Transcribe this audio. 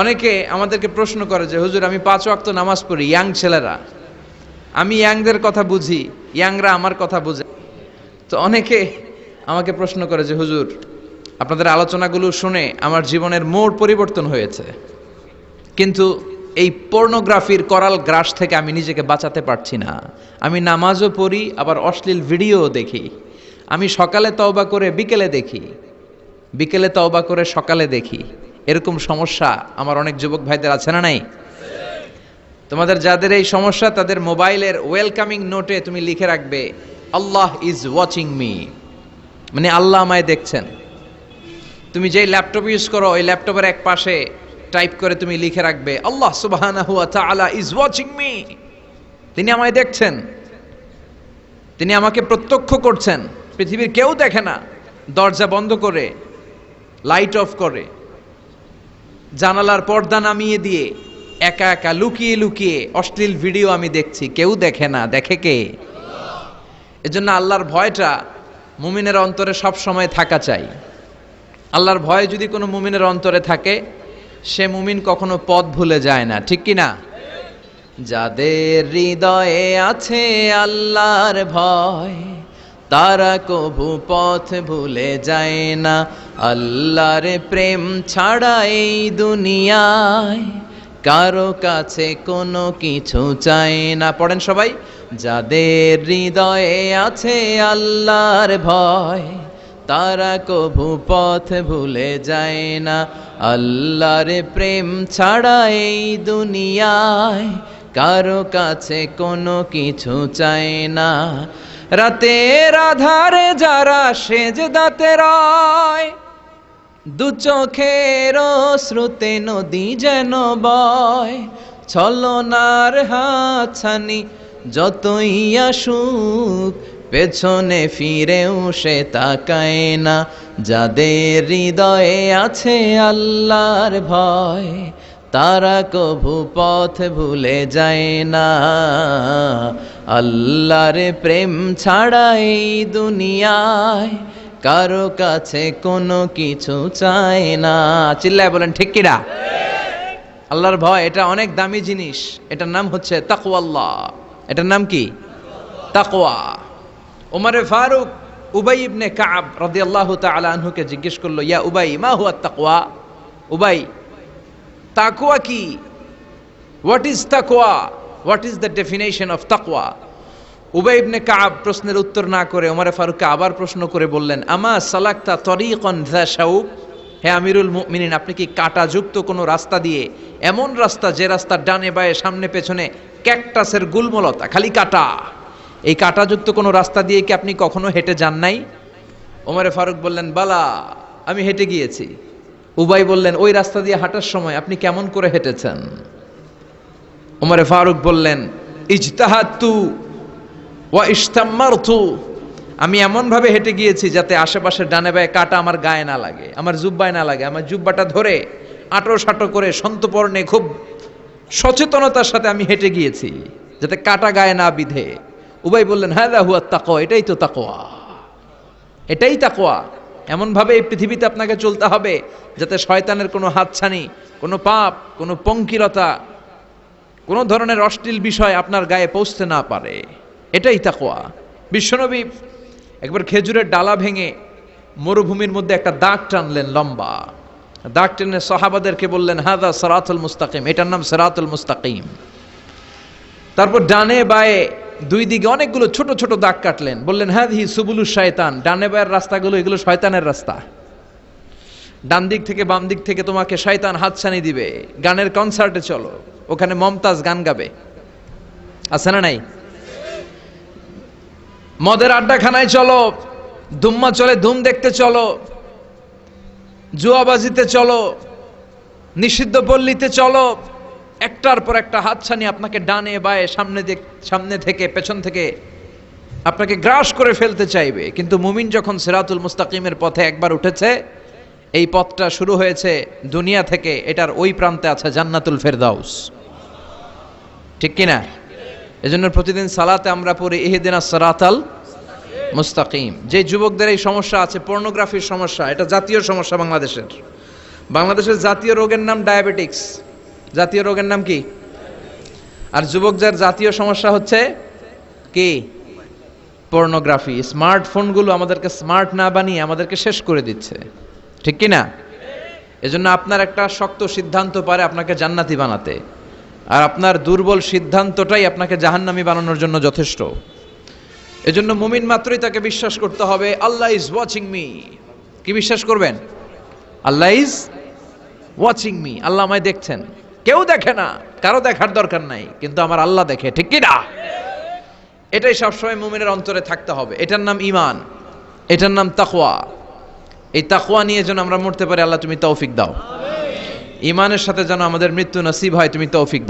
অনেকে আমাদেরকে প্রশ্ন করে যে হুজুর আমি 5 ওয়াক্ত নামাজ পড়ি, ইয়াং ছেলেরা, আমি ইয়াংদের কথা বুঝি, ইয়াংরা আমার কথা বুঝে। তো অনেকে আমাকে প্রশ্ন করে যে হুজুর আপনাদের আলোচনাগুলো শুনে আমার জীবনের মোড় পরিবর্তন হয়েছে, কিন্তু এই পর্নোগ্রাফির করাল গ্রাস থেকে আমি নিজেকে বাঁচাতে পারছি না। আমি নামাজও পড়ি, আবার অশ্লীল ভিডিওও দেখি। আমি সকালে তওবা করে বিকেলে দেখি, বিকেলে তওবা করে সকালে দেখি। এরকম সমস্যা আমার অনেক যুবক ভাইদের আছে না নাই? তোমাদের যাদের এই সমস্যা তাদের মোবাইলের ওয়েলকামিং নোটে তুমি লিখে রাখবে আল্লাহ ইজ ওয়াচিং মি, মানে আল্লাহ আমায় দেখছেন। তুমি যেই ল্যাপটপ ইউজ করো ওই ল্যাপটপের এক পাশে টাইপ করে তুমি লিখে রাখবে আল্লাহ সুবহানাহু ওয়া তাআলা ইজ ওয়াচিং মি, তিনি আমায় দেখছেন, তিনি আমাকে প্রত্যক্ষ করছেন। পৃথিবীর কেউ দেখে না, দরজা বন্ধ করে, লাইট অফ করে, জানালার পর্দা নামিয়ে দিয়ে একা একা লুকিয়ে লুকিয়ে অশ্লীল ভিডিও আমি দেখছি, কেউ দেখে না, দেখে কে? এজন্য আল্লাহর ভয়টা মুমিনের অন্তরে সব সময় থাকা চাই। আল্লাহর ভয় যদি কোনো মুমিনের অন্তরে থাকে, সে মুমিন কখনো পথ ভুলে যায় না, ঠিক কি না? যাদের হৃদয়ে আছে আল্লাহর ভয়, তারা কভু পথ ভুলে যায় না। আল্লাহর প্রেম ছাড়া এই দুনিয়ায় কারো কাছে কোনো কিছু চায় না। পড়েন সবাই, যাদের হৃদয়ে আছে আল্লাহর ভয়, তারা কভু পথ ভুলে যায় না। আল্লাহর প্রেম ছাড়া এই দুনিয়ায় কারো কাছে কোনো কিছু চায় না। রাতের আধারে যারা সেজদাতে রয়, দু চোখের শ্রুতে নদী যেন বয়। ছলনার হাতছানি যতই আসুক, পেছনে ফিরেও সে তাকায় না। যাদের হৃদয়ে আছে আল্লাহর ভয়, তারা কভু পথ ভুলে যায় না। আল্লাহর প্রেম ছাড়া এই দুনিয়ায় কারো কাছে কোনো কিছু চায় না। চিল্লায় বলেন ঠিক কিনা? আল্লাহর ভয় এটা অনেক দামি জিনিস। এটার নাম হচ্ছে তাকওয়াল্লাহ। এটার নাম কি? তাকওয়া। ওমরে ফারুক উবাই ইবনে কাব রাদিয়াল্লাহু তাআলা আনহুকে জিজ্ঞেস করলো, ইয়া উবাই মা হুয়া তাকওয়া? উবাই, তাকওয়া কি? হোয়াট ইজ তাকওয়া? What is the definition of তাকওয়া? উবাই ইবনে কাব প্রশ্নের উত্তর না করে ওমরে ফারুককে আবার প্রশ্ন করে বললেন, আমা সালাকতা তরিকান যা শাউক? হে আমিরুল মুমিনিন, আপনি কি কাঁটাযুক্ত কোনো রাস্তা দিয়ে, এমন রাস্তা যে রাস্তার ডানে বায়ে সামনে পেছনে ক্যাকটাসের গুল্মলতা, খালি কাঁটা, এই কাঁটাযুক্ত কোনো রাস্তা দিয়ে কি আপনি কখনো হেঁটে যান নাই? ওমরে ফারুক বললেন, বালা, আমি হেঁটে গিয়েছি। উবাই বললেন, ওই রাস্তা দিয়ে হাঁটার সময় আপনি কেমন করে হেঁটেছেন? ওমরে ফারুক বললেন, ইজতাহাদতু ওয়া ইশতাম্মারতু, আমি এমনভাবে হেঁটে গিয়েছি যাতে আশেপাশের ডানে বায়ে কাঁটা আমার গায়ে না লাগে, আমার জুব্বায় না লাগে। আমার জুব্বাটা ধরে আঁটো সাঁটো করে সন্তপর্ণে খুব সচেতনতার সাথে আমি হেঁটে গিয়েছি যাতে কাঁটা গায়ে না বিধে। উবাই বললেন, হাযা হুয়া তাকওয়া, এটাই তো তাকওয়া, এটাই তাকওয়া। এমনভাবে এই পৃথিবীতে আপনাকে চলতে হবে যাতে শয়তানের কোনো হাতছানি, কোনো পাপ, কোনো পঙ্কিলতা, কোনো ধরনের অশ্লীল বিষয় আপনার গায়ে পৌঁছতে না পারে। এটাই তাকওয়া। বিশ্বনবী একবার খেজুরের ডালা ভেঙে মরুভূমির মধ্যে একটা দাগ টানলেন, লম্বা দাগ টেনে সাহাবাদেরকে বললেন, হাযা সিরাতুল মুস্তাকিম, এটার নাম সিরাতুল মুস্তাকিম। তারপর ডানে বায়ে দুই দিকে অনেকগুলো ছোট ছোট দাগ কাটলেন, বললেন, হাযিহি সুবুলুশ শায়তান, ডানে বায়ের রাস্তাগুলো এগুলো শয়তানের রাস্তা। ডান দিক থেকে বাম দিক থেকে তোমাকে শয়তান হাতছানি দিবে। গানের কনসার্টে চলো, ওখানে মমতাজ গান গাবে, আছে না নাই? মদের আড্ডাখানায় চলো, ধুম্মা চলে ধুম দেখতে চলো, জুয়াবাজিতে চলো, নিষিদ্ধ পল্লীতে চলো। একটার পর একটা হাতছানি আপনাকে ডানে বায়ে সামনে থেকে পেছন থেকে আপনাকে গ্রাস করে ফেলতে চাইবে। কিন্তু মুমিন যখন সিরাতুল মুস্তাকিমের পথে একবার উঠেছে, এই পথটা শুরু হয়েছে দুনিয়া থেকে, এটার ওই প্রান্তে আছে জান্নাতুল ফেরদাউস, ঠিক কিনা? এজন্য প্রতিদিন সালাতে আমরা পড়ি ইহদিনাস সিরাতাল মুস্তাকিম। যে যুবকদের এই সমস্যা আছে, পর্নোগ্রাফির সমস্যা, এটা জাতীয় সমস্যা বাংলাদেশের, বাংলাদেশের জাতীয় রোগের নাম ডায়াবেটিক্স। জাতীয় রোগের নাম কি? আর যুবকদের জাতীয় সমস্যা হচ্ছে কি? পর্নোগ্রাফি। স্মার্টফোনগুলো আমাদেরকে স্মার্ট না বানিয়ে আমাদেরকে শেষ করে দিচ্ছে, ঠিক কি না? এজন্য আপনার একটা শক্ত সিদ্ধান্ত পারে আপনাকে জান্নাতি বানাতে, আর আপনার দুর্বল সিদ্ধান্তটাই আপনাকে জাহান্নামী বানানোর জন্য যথেষ্ট। এজন্য মুমিন মাত্রই তাকে বিশ্বাস করতে হবে আল্লাহ ইজ ওয়াচিং মি। কি বিশ্বাস করবেন? আল্লাহ ইজ ওয়াচিং মি, আল্লাহ আমায় দেখছেন। কেউ দেখে না, কারো দেখার দরকার নাই, কিন্তু আমার আল্লাহ দেখে, ঠিক কি না? এটাই সবসময় মুমিনের অন্তরে থাকতে হবে। এটার নাম ঈমান, এটার নাম তাকওয়া। এই তাকওয়া নিয়ে যেন আমরা মরতে পারি, আল্লাহ তুমি তৌফিক দাও। ঈমানের সাথে যেন আমাদের মৃত্যু নসিব হয়, তুমি তৌফিক দাও।